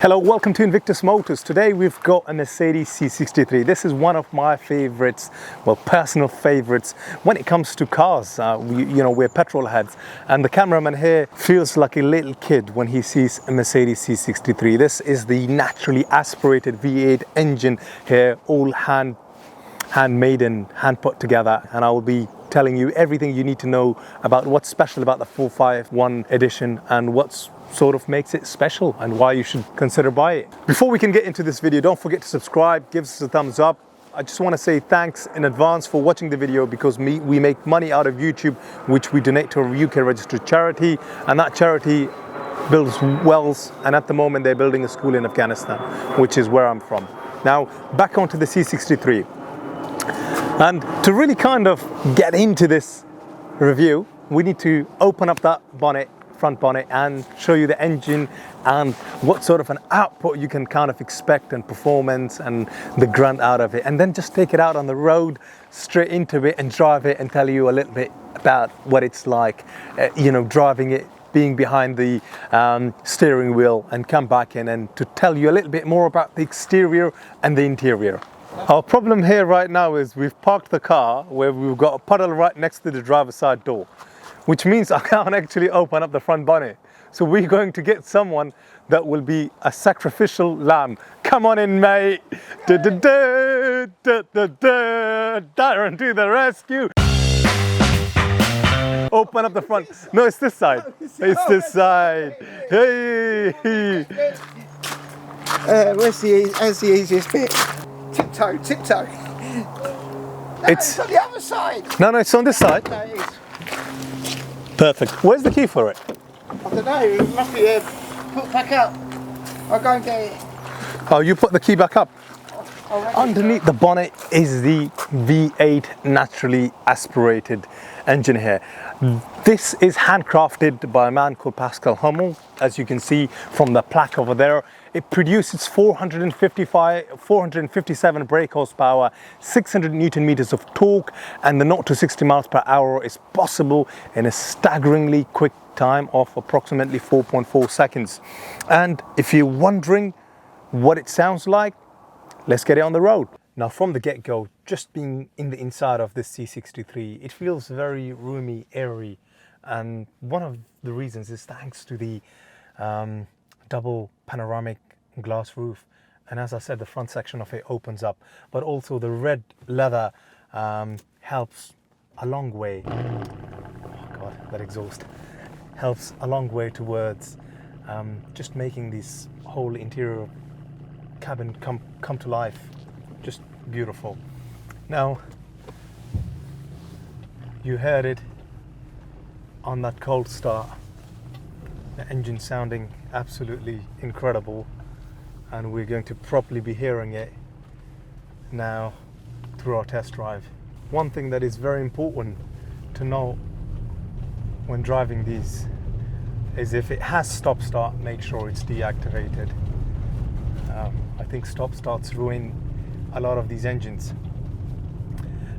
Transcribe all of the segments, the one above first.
Hello, welcome to Invictus Motors. Today we've got a Mercedes C63. This is one of my favorites, well, personal favorites when it comes to cars. We're petrol heads, and the cameraman here feels like a little kid when he sees a Mercedes C63. This is the naturally aspirated V8 engine here, all handmade and hand put together, and I will be telling you everything you need to know about what's special about the 451 edition and what's sort of makes it special and why you should consider buying it. Before we can get into this video, don't forget to subscribe, give us a thumbs up. I just want to say thanks in advance for watching the video, because we make money out of YouTube, which we donate to a UK registered charity, and that charity builds wells, and at the moment they're building a school in Afghanistan, which is where I'm from. Now back onto the C63, and to really kind of get into this review, we need to open up that front bonnet, and show you the engine and what sort of an output you can kind of expect, and performance and the grunt out of it, and then just take it out on the road, straight into it and drive it, and tell you a little bit about what it's like, driving it, being behind the steering wheel, and come back in and to tell you a little bit more about the exterior and the interior. Our problem here right now is we've parked the car where we've got a puddle right next to the driver's side door, which means I can't actually open up the front bonnet. So we're going to get someone that will be a sacrificial lamb. Come on in, mate. Darren to the rescue. Open up the front. No, it's this side. It's this side. Hey. Where's the easiest bit? Tiptoe. No, it's on the other side. No, it's on this side. No, it is. Perfect. Where's the key for it? I don't know, it must be put back up. I'll go and get it. Oh, you put the key back up? Underneath the bonnet is the V8 naturally aspirated engine here. This is handcrafted by a man called Pascal Hummel. As you can see from the plaque over there, it produces 457 brake horsepower, 600 Newton meters of torque, and the 0 to 60 miles per hour is possible in a staggeringly quick time of approximately 4.4 seconds. And if you're wondering what it sounds like, let's get it on the road. Now, from the get-go, just being in the inside of this C63, it feels very roomy, airy, and one of the reasons is thanks to the double panoramic glass roof. And as I said, the front section of it opens up, but also the red leather helps a long way. Oh God, that exhaust helps a long way towards just making this whole interior cabin come to life. Just beautiful. Now, you heard it on that cold start, the engine sounding absolutely incredible, and we're going to properly be hearing it now through our test drive. One thing that is very important to know when driving these is if it has stop start, make sure it's deactivated. I think stop starts ruin a lot of these engines.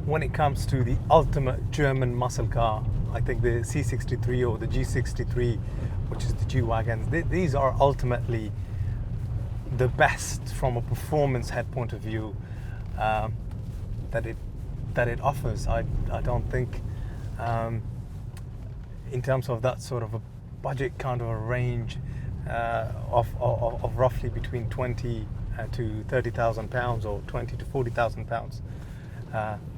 When it comes to the ultimate German muscle car, I think the C63 or the G63, which is the G-Wagon, these are ultimately the best from a performance head point of view that it offers. I don't think in terms of that sort of a budget kind of a range of roughly between 20 to 30,000 pounds or 20 to 40,000 pounds.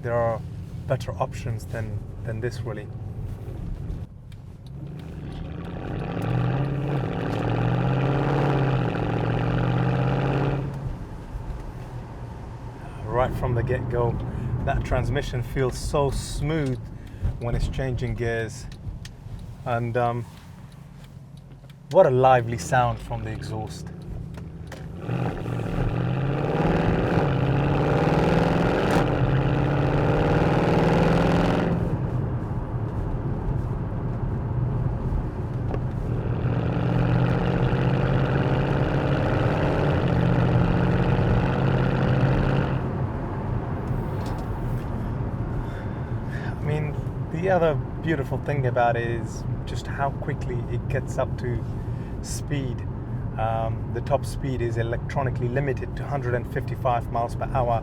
There are better options than this, really. Right from the get-go, that transmission feels so smooth when it's changing gears, and what a lively sound from the exhaust. The other beautiful thing about it is just how quickly it gets up to speed. The top speed is electronically limited to 155 miles per hour.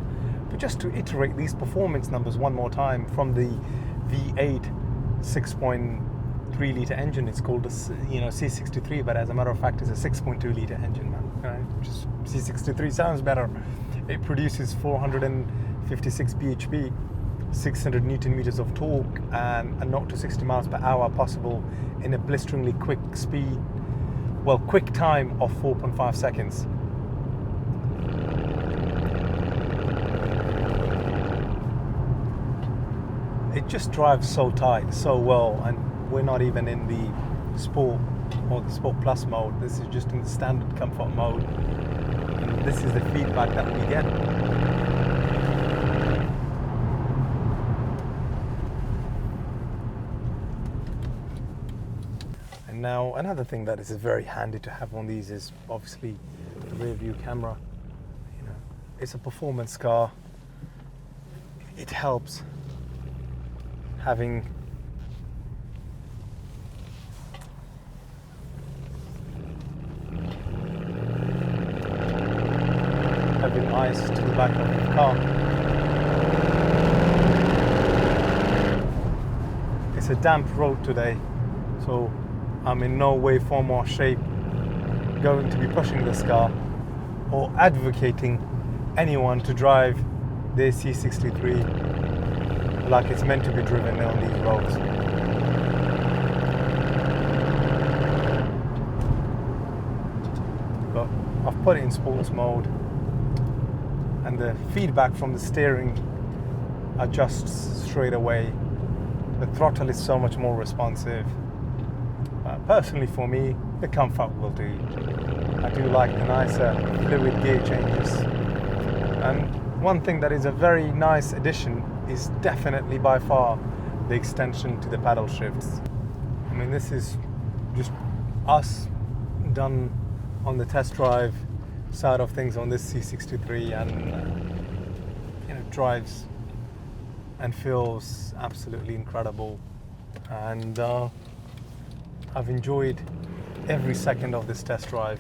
But just to iterate these performance numbers one more time, from the V8 6.3 litre engine, it's called a C63, but as a matter of fact, it's a 6.2 litre engine, man. Right? Just C63 sounds better. It produces 456 bhp, 600 newton meters of torque, and a 0 to 60 miles per hour possible in a blisteringly quick time of 4.5 seconds. It just drives so tight, so well, and we're not even in the Sport or the Sport Plus mode. This is just in the standard comfort mode, and this is the feedback that we get. And now another thing that is very handy to have on these is obviously the rear view camera. It's a performance car. It helps having eyes to the back of the car. It's a damp road today, so I'm in no way, form or shape going to be pushing this car or advocating anyone to drive their C63 like it's meant to be driven on these roads. But I've put it in sports mode, and the feedback from the steering adjusts straight away. The throttle is so much more responsive. Personally for me, the comfort will do. I do like the nicer fluid gear changes. And one thing that is a very nice addition is definitely by far the extension to the paddle shifts. I mean, this is just us done on the test drive side of things on this C63, and drives and feels absolutely incredible. And I've enjoyed every second of this test drive.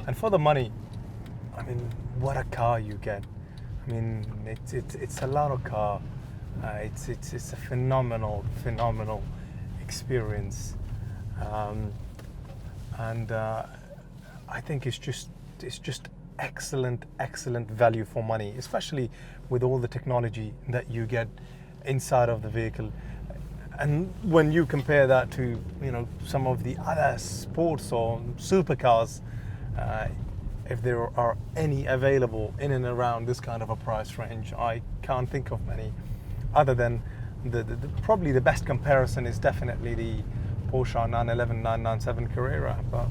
And for the money, I mean, what a car you get. I mean, it's a lot of car. It's a phenomenal experience, and I think it's just excellent value for money, especially with all the technology that you get inside of the vehicle. And when you compare that to some of the other sports or supercars, if there are any available in and around this kind of a price range, I can't think of many, other than probably the best comparison is definitely the Porsche 911 997 Carrera. But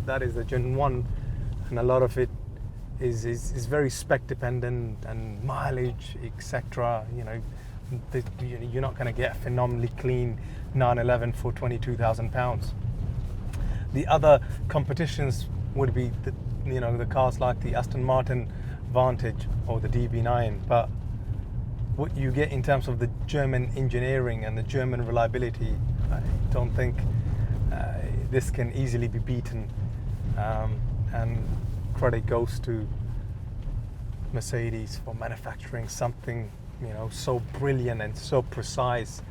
that is the Gen 1, and a lot of it is very spec dependent and mileage, etc. You're not going to get a phenomenally clean 911 for £22,000. The other competitions would be the cars like the Aston Martin Vantage or the DB9, but what you get in terms of the German engineering and the German reliability, I don't think this can easily be beaten, and credit goes to Mercedes for manufacturing something so brilliant and so precise,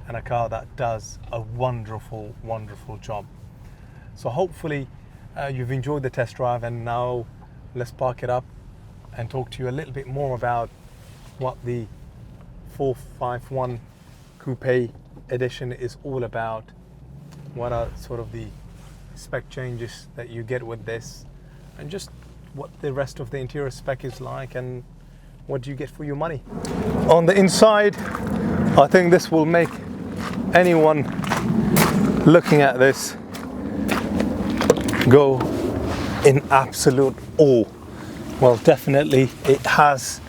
and a car that does a wonderful job. So hopefully you've enjoyed the test drive, and now let's park it up and talk to you a little bit more about what the 451 Coupe Edition is all about. What are sort of the spec changes that you get with this, and just what the rest of the interior spec is like, and what do you get for your money. On the inside, I think this will make anyone looking at this go in absolute awe. Well, definitely it has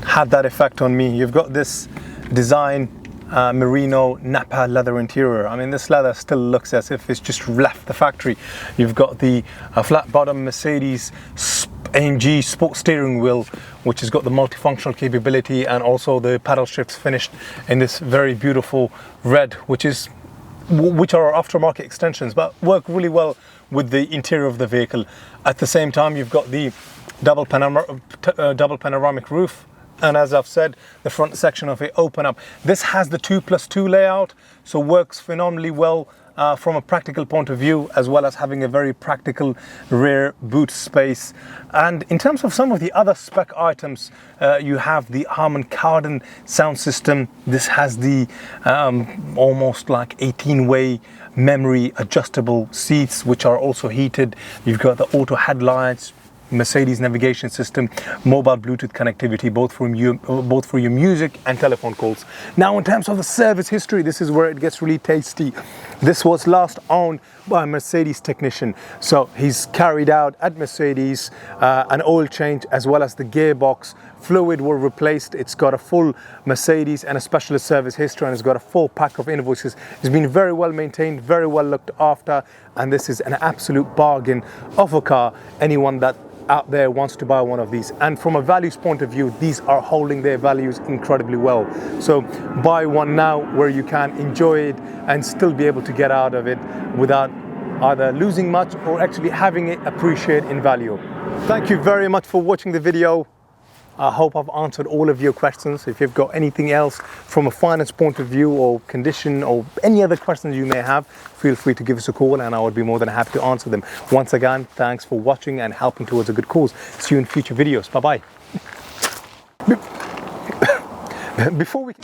had that effect on me. You've got this design merino Napa leather interior. I mean, this leather still looks as if it's just left the factory. You've got the flat bottom Mercedes AMG sport steering wheel, which has got the multifunctional capability, and also the paddle shifts finished in this very beautiful red, which are aftermarket extensions, but work really well with the interior of the vehicle. At the same time, you've got the double panoramic roof. And as I've said, the front section of it open up. This has the 2+2 layout, so works phenomenally well from a practical point of view, as well as having a very practical rear boot space. And in terms of some of the other spec items, you have the Harman Kardon sound system. This has the almost like 18-way memory adjustable seats, which are also heated. You've got the auto headlights, Mercedes navigation system, mobile Bluetooth connectivity, both for your music and telephone calls. Now, in terms of the service history, this is where it gets really tasty. This was last owned by a Mercedes technician, so he's carried out at Mercedes an oil change as well as the gearbox. Fluid were replaced. It's got a full Mercedes and a specialist service history, and it's got a full pack of invoices. It's been very well maintained, very well looked after, and this is an absolute bargain of a car. Anyone that out there wants to buy one of these, and from a values point of view, these are holding their values incredibly well. So buy one now where you can enjoy it and still be able to get out of it without either losing much or actually having it appreciate in value. Thank you very much for watching the video. I hope I've answered all of your questions. If you've got anything else from a finance point of view or condition or any other questions you may have, feel free to give us a call and I would be more than happy to answer them. Once again, thanks for watching and helping towards a good cause. See you in future videos. Bye-bye. Before we